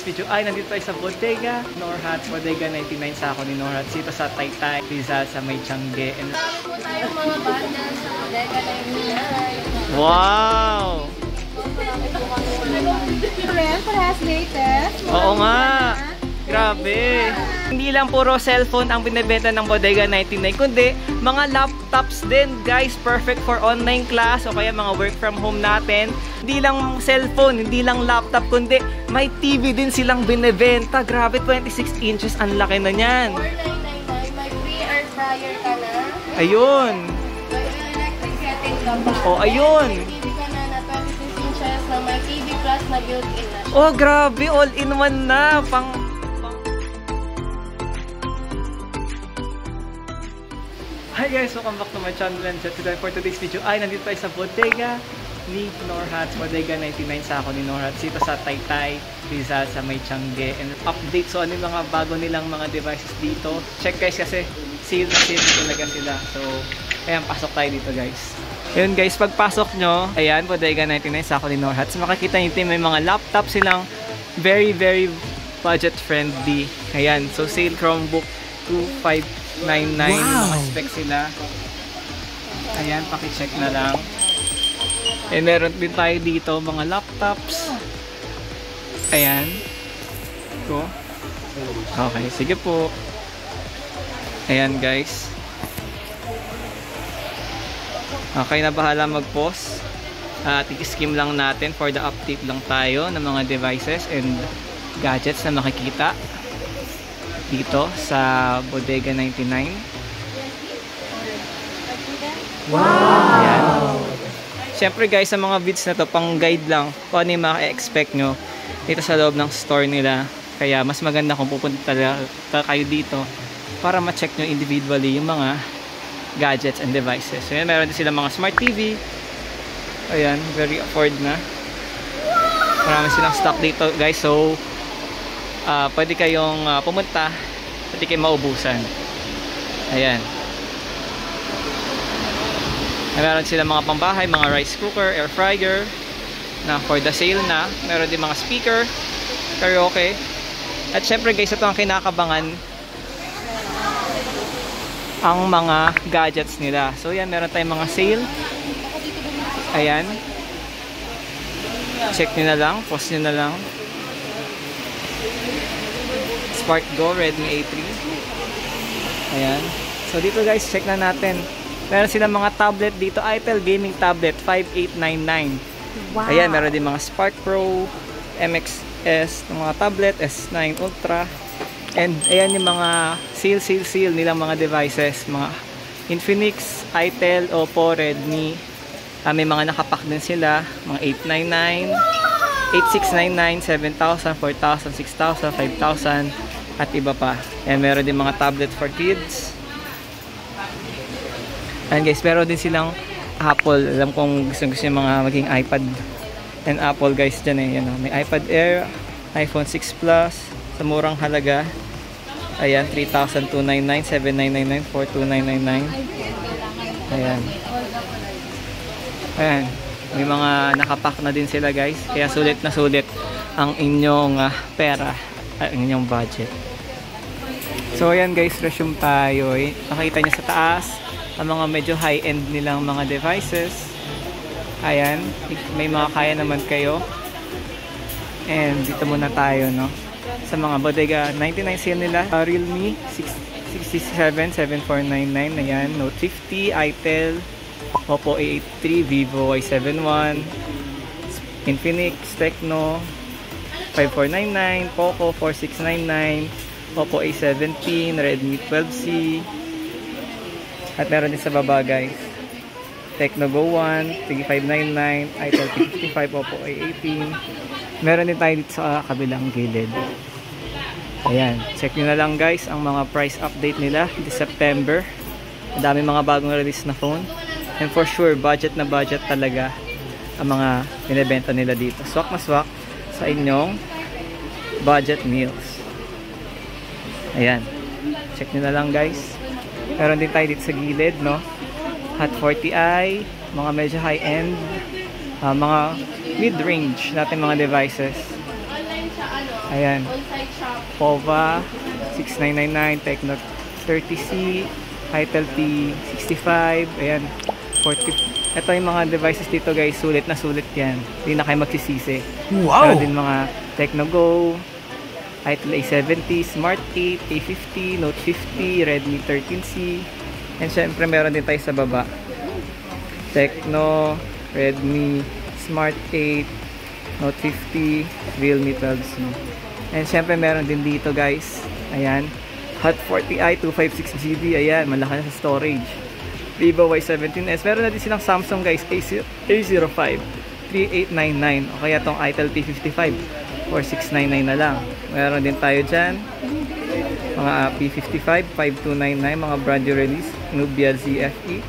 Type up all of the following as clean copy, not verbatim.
Video ay nandito tayo sa Bodega Norhats, Bodega 99 sa ako ni Norhats dito sa Taytay, Rizal sa may Tiangge. And dami po tayong mga bundles sa Bodega 99. wow! Parehas latest. Oo nga! Grabe! Hindi lang puro cellphone ang binibenta ng Bodega 99, kundi mga laptops din, guys. Perfect for online class o kaya mga work from home natin. Hindi lang cellphone, hindi lang laptop, kundi may TV din silang binibenta. Grabe, 26 inches. Ang laki na niyan. 4999, may free air fryer ka na. Ayun. May electric setting ka pa. Oh, ayun. May TV ka na 26 inches na may TV Plus na built-in na siya. Oh, grabe. All-in-one na. Hi guys! Welcome back to my channel, and today for today's video ay nandito tayo sa Bodega ni Norhats, Bodega 99 sa ako ni Norhats dito sa Taytay, Rizal sa may Tiangge. And update, so ano yung mga bago nilang mga devices dito. Check guys kasi sale na sale talaga sila. So ayan, pasok tayo dito guys. Ayun guys, pagpasok nyo, ayan, Bodega 99 sa ako ni Norhats, makikita nyo may mga laptop silang very budget friendly. Ayan, so sale Chromebook 2599. Wow. Mga specs sila. Ayan, pakicheck na lang. And meron din tayo dito mga laptops. Ayan. Go. Okay, sige po. Ayan guys. Okay, na bahala mag-pause. I-skim lang natin for the update lang tayo ng mga devices and gadgets na makikita dito sa Bodega 99. Wow! Ayan. Siyempre guys, sa mga vids na to, pang guide lang kung ano yung maka-expect nyo dito sa loob ng store nila. Kaya mas maganda kung pupunta kayo dito para ma-check nyo individually yung mga gadgets and devices. So yan, meron din sila mga smart TV. Ayan, very afford na. Marami silang stock dito guys. So pwede kayong pumunta, pwede kayong maubusan. Ayan. Meron sila mga pambahay, mga rice cooker, air fryer na for the sale na. Meron din mga speaker, karaoke. At syempre guys, ito ang kinakabangan, ang mga gadgets nila. So yan, meron tayong mga sale. Ayan. Check nyo na lang, post nyo na lang. Spark Go Redmi A3. Ayan. So dito guys, check na natin. Meron silang mga tablet dito. Itel Gaming Tablet 5899. Wow. Ayan, meron din mga Spark Pro, MXS, mga tablet, S9 Ultra. And ayan yung mga sale nilang mga devices. Mga Infinix, Itel, Oppo, Redmi. May mga nakapack din sila. Mga 899, 8699, 7000, 4000, 6000, 5000 at iba pa. And meron din mga tablet for kids. And guys, meron din silang Apple. Alam kong gusto yung mga maging iPad and Apple guys dyan eh. Yan, may iPad Air, iPhone 6 Plus sa murang halaga. Ayan, 3,299, 7,999, 4,299. Ayan. Ayan. May mga nakapack na din sila guys. Kaya sulit na sulit ang inyong pera, ang inyong budget. So ayan guys, resume tayo. Nakita nyo sa taas ang mga medyo high-end nilang mga devices. Ayan, may mga kaya naman kayo. And dito muna tayo, no, sa mga Bodega 99 sale nila. Realme 677499. Ayan, Note 50, Itel, Oppo A83, Vivo Y71, Infinix, Tecno 5499, Poco 4699, Oppo A17, Redmi 12C. At meron din sa baba guys, Tecno Go 1, 3599, Itel P55, Oppo A18. Meron din tayo dito sa kabilang gilid. Ayan, check nyo na lang guys ang mga price update nila this September. Ang dami mga bagong release na phone. And for sure, budget na budget talaga ang mga binibenta nila dito. Swak na swak sa inyong budget meals. Ayan, check nyo na lang guys. Meron din tayo dito sa gilid, no? Hot 40i, mga medyo high-end, mga mid-range natin mga devices. Ayan. On-site shop. POVA 6999, Tecno 30C, Hytel P65. Ayan. 40. Ito yung mga devices dito guys, sulit na sulit yan. Hindi na kayo magsisisi. Wow! Meron din mga Tecno Go, Hytel A70, Smart 8, A50, Note 50, Redmi 13C. And syempre meron din tayo sa baba. Tecno, Redmi, Smart 8, Note 50, Realme 12C. And syempre meron din dito guys. Ayan. Hot 40i 256GB. Ayan, malaki na sa storage. Vivo Y17s. Meron na din silang Samsung guys, A05 3899 o kaya tong Itel P55 4699 na lang. Meron din tayo dyan mga P55 5299, mga brand new release Nubia ZFE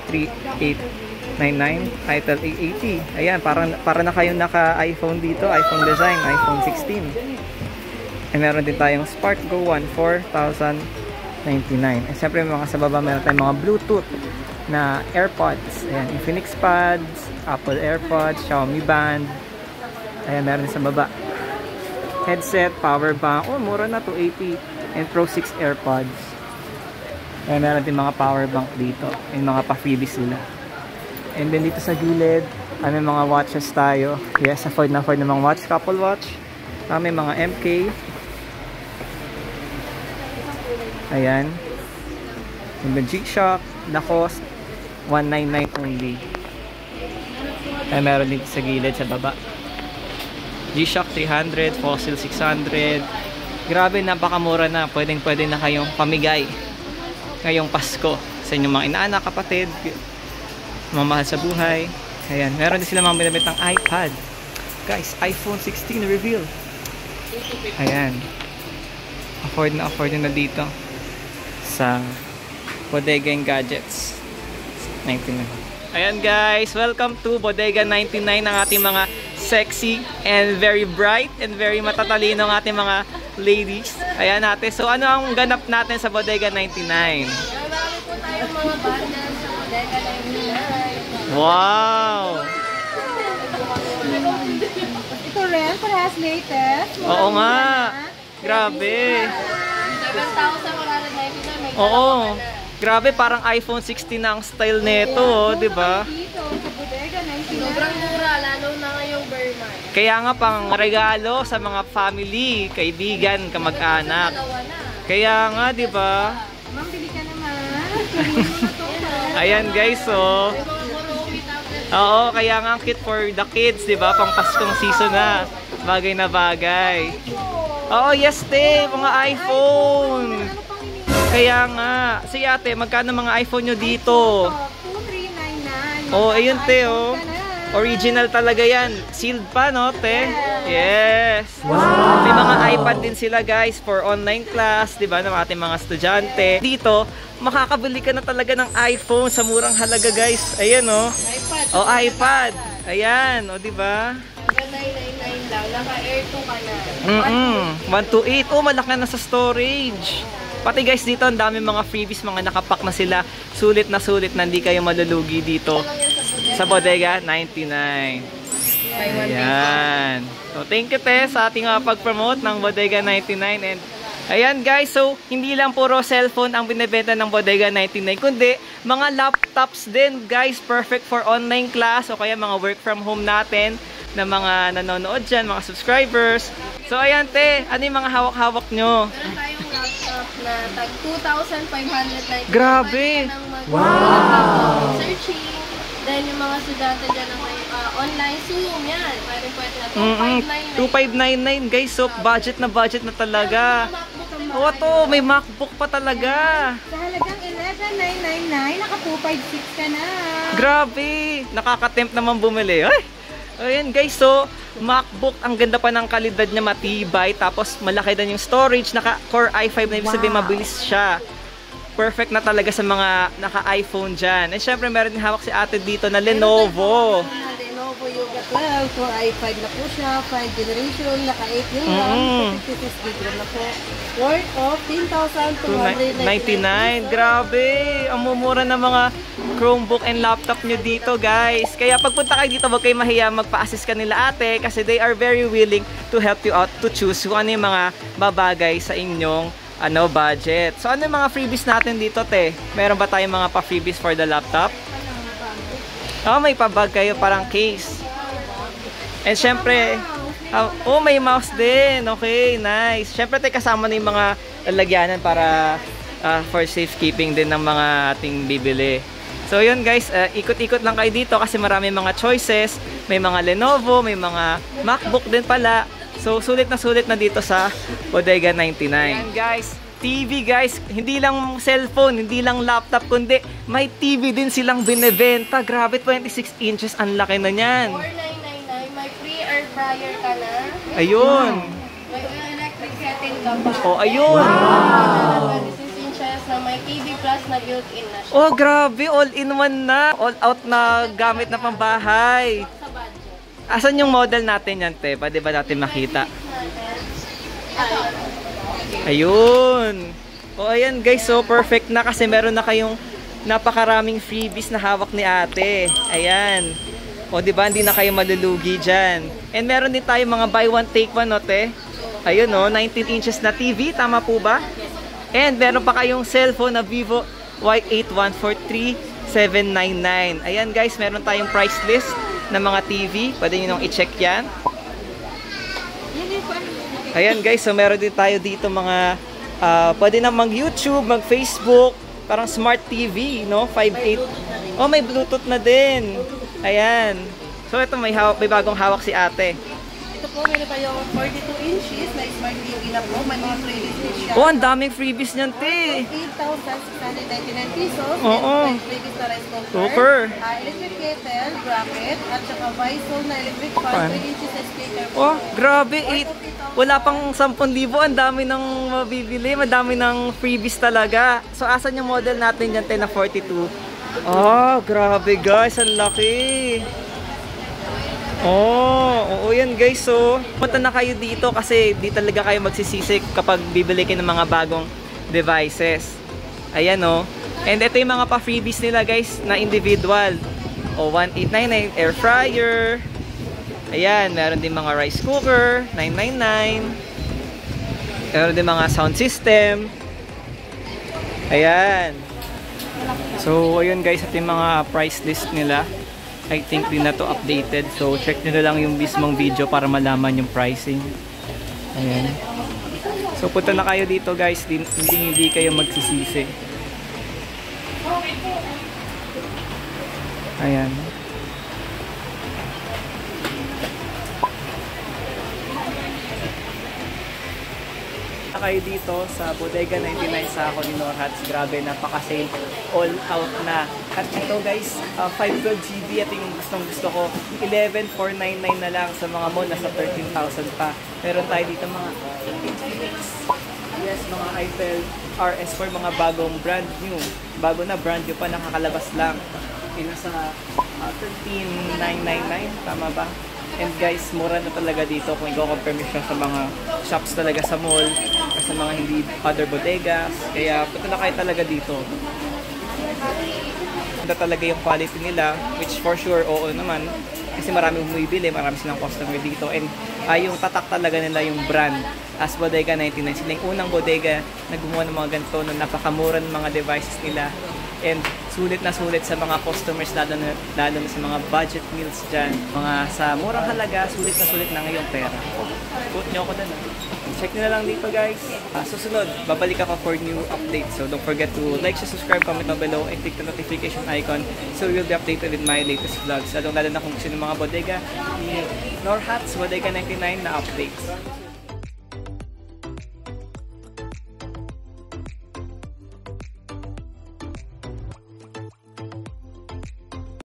3899, Itel A80. Ayan, para na kayo naka iPhone dito, iPhone design, iPhone 16. Meron din tayong Spark Go 1 4099. And syempre mga sa baba meron tayong mga Bluetooth na AirPods. Ayan, Infinix Pods, Apple AirPods, Xiaomi Band. Ayan, meron din sa baba. Headset, power bank. Oh, mura na, 280. And Pro 6 AirPods. Ayan, meron din mga power bank dito. And mga pa-freebies sila. And then dito sa gilid, may mga watches tayo. Yes, afford na mga watch, couple watch. May mga MK. Ayan. And then G-Shock, Lacoste, 199 only. Ay, meron dito sa gilid, sa baba. G-Shock 300, Fossil 600. Grabe, napakamura na. Pwede na kayong pamigay ngayong Pasko sa inyong mga inaanak, kapatid, mamahal sa buhay. Ayan, meron din sila mga binibitang iPad. Guys, iPhone 16 reveal. Ayan. Afford na dito sa Bodega and Gadgets 99. Ayan guys, welcome to Bodega 99, ang ating mga sexy and very bright and very matatalino ng ating mga ladies. Ayan natin. So ano ang ganap natin sa Bodega 99? Marami po tayong mga bundles sa Bodega 99. Wow! Ito rin, parehas latest. Oo nga. Grabe. 7,199. Oo. Grabe, parang iPhone 16 na ang style nito, di ba? Dito, sa Bodega 99. Sobrang mura, lalo na ngayong Burma. Kaya nga pang regalo sa mga family, kaibigan, kamag-anak. Dalawa na. Kaya nga, di ba? Ma'am, bili ka naman. Ayan guys, so. May mga Kuromi tablet. Oo, kaya nga ang kit for the kids, di ba? Pang Paskong season na. Bagay na bagay. Oo, yes te, mga iPhone. Kaya nga. Si ate, magkano mga iPhone nyo dito? 2399. Oh, ayun te, oh. Original talaga yan. Sealed pa, no, te? Yes. Wow. May mga iPad din sila, guys, for online class, di ba, ng ating mga estudyante. Dito, makakabili ka na talaga ng iPhone sa murang halaga, guys. Ayan, oh. iPad. Oh, iPad. Ayan, oh, di ba? 999 lang. Naka-Air 2 ka na. 128. Oh, malaki na sa storage. Pati guys, dito ang dami mga freebies, mga nakapack na sila. Sulit na hindi kayo malulugi dito sa Bodega 99. Ayan. So, thank you, te, sa ating pag-promote ng Bodega 99. And ayan guys, so hindi lang puro cellphone ang binibenta ng Bodega 99, kundi mga laptops din guys. Perfect for online class o kaya mga work from home natin na mga nanonood dyan, mga subscribers. So ayan te, ano yung mga hawak-hawak nyo? Meron tayong laptop na tag 2,599. Grabe! Wow! Searching. Then yung mga estudyante dyan na may online Zoom, yan. Pwede na 2,599 guys, so budget na talaga. Oo to, may MacBook pa talaga. Sa halagang 11,999, naka 256 ka na. Grabe! Nakaka-tempt naman bumili. Ay! Ayan guys, so MacBook, ang ganda pa ng kalidad niya, matibay, tapos malaki din yung storage, naka Core i5 na ibig sabihin mabilis siya. Perfect na talaga sa mga naka-iPhone dyan. And syempre meron din hawak si ate dito na Lenovo. Lenovo Yoga 12, 4 i5 na po siya, 5 generation, naka 8 yung RAM, 56 gig RAM na po. Worth of 10,299. Grabe! Ang mumura ng mga Chromebook and laptop nyo dito, guys. Kaya pagpunta kayo dito, huwag kayo mahiya, magpa-assist ka nila ate kasi they are very willing to help you out to choose kung ano yung mga babagay sa inyong budget. So ano yung mga freebies natin dito, te? Meron ba tayong mga pa-freebies for the laptop? Oh, may pa-bag kayo, parang case. And syempre, may mouse din. Okay, nice. Syempre, kasama na yung mga lalagyanan para for safekeeping din ng mga ating bibili. So yun guys, ikot-ikot lang kayo dito kasi marami mga choices. May mga Lenovo, may mga MacBook din pala. So sulit na dito sa Bodega 99. And guys, TV guys, hindi lang cellphone, hindi lang laptop, kundi may TV din silang binebenta. Grabe, 26 inches, ang laki na niyan. 4,999, may free air fryer ka na. Ayun. May electric kettle ka pa. Oh, ayun. Wow. 26 inches na may TV Plus na built-in na siya. Oh, grabe, all-in-one na. All-out na gamit na pambahay. Sa budget. Asan yung model natin yan, te? Pwede ba natin makita? Ayun. O ayan guys, so perfect na kasi meron na kayong napakaraming freebies na hawak ni ate. Ayan. O diba, hindi na kayo malulugi dyan. And meron din tayo mga buy one take one, no, te? Ayun, no, 19 inches na TV, tama po ba? And meron pa kayong cellphone na Vivo Y81 for 3,799. Ayan guys, meron tayong price list ng mga TV. Pwede nyo nung i-check yan. Ayan guys, so meron din tayo dito mga pwede na mag-YouTube, mag-Facebook, parang smart TV, no? 5.8. Oh, may Bluetooth na din. Ayan. So ito may bagong hawak si ate. Ito po, meron tayong 42 inches na smart TV na po. May mga freebies din siya. Oh, ang daming freebies niyan, te. 8,699 pesos. Oo. May freebies na rice cooker. Super. Electric kettle, bracket, at saka Visol na electric fan, 3 inches na speaker po. Oh, grabe. Wala pang 10,000. Ang dami ng mabibili. Madami ng freebies talaga. So, asan yung model natin dyan, te, na 42? Oh, grabe guys. Ang laki. Oo yan guys. So, punta na kayo dito kasi di talaga kayo magsisisi kapag bibili kayo ng mga bagong devices. Ayan o. And ito yung mga pa-freebies nila guys na individual. O, 1,899 air fryer. Ayan, meron din mga rice cooker, 999. Meron din mga sound system. Ayan. So, ayun guys, ito yung mga price list nila. I think din na to updated. So, check nyo na lang yung mismong video para malaman yung pricing. Ayan. So, punta na kayo dito guys. Hindi kayo magsisisi. Ayan. Kayo dito sa Bodega 99 sa Colino Hats. Grabe, napaka-sale. All out na. At ito guys, 512 GB at yung gusto ko. 11,499 na lang sa mga mall. Nasa 13,000 pa. Meron tayo dito mga Infinix. Yes, mga Itel RS4, mga bagong brand new. Bago na, brand new pa, nakakalabas lang. Nasa 13,999. Tama ba? And guys, mura na talaga dito kung i-compare mo siya sa mga shops talaga sa mall or sa mga hindi other bodegas. Kaya punta na kayo talaga dito. Ganda talaga yung quality nila, which for sure, oo naman. Kasi maraming bumibili, marami silang customer dito. And yung tatak talaga nila yung brand as Bodega 99. Sila yung unang bodega na gumawa ng mga ganito na napakamura ng mga devices nila. And sulit na sulit sa mga customers, lalo na sa mga budget meals dyan. Mga sa murang halaga, sulit na ngayong pera. Quote nyo ako dun. Check nyo na lang dito guys. Susunod, babalik ako for new updates. So don't forget to like, subscribe, comment down below, and click the notification icon so you'll be updated with my latest vlogs. Lalo na kung gusto ng mga bodega ni Norhats Bodega 99 na updates.